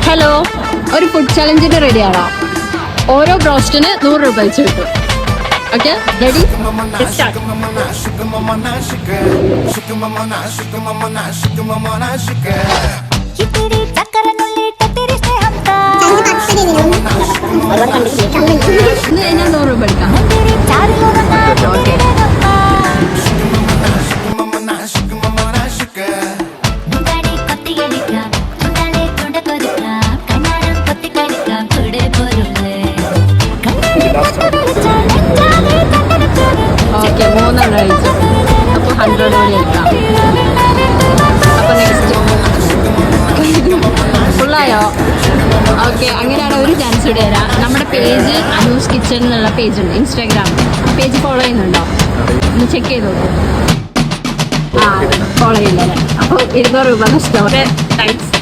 Hello, ഒരു food ചലഞ്ചിന് റെഡിയാണോ? ഓരോ ബ്രോസ്റ്റിന് 100 രൂപ വെച്ച് കിട്ടും. Okay, ready? ഞാൻ 100 രൂപ എടുക്കാം. ഓക്കെ, ഓക്കെ, 3 കഴിച്ചു. അപ്പോൾ 100 കൂടി എടുക്കാം. അപ്പോൾ നെക്സ്റ്റ് ഫുള്ളായോ? ഓക്കെ, അങ്ങനെയാണ്. ഒരു ചാൻസ് കൂടി തരാം. നമ്മുടെ പേജ് അനൂസ് കിച്ചൺ എന്നുള്ള പേജുണ്ട്, ഇൻസ്റ്റാഗ്രാം. ആ പേജ് ഫോളോ ചെയ്യുന്നുണ്ടോ? ഒന്ന് ചെക്ക് ചെയ്ത് നോക്കൂ. ഫോളോ ചെയ്യില്ല. അപ്പോൾ 200 രൂപ നഷ്ടം. താങ്ക്സ്.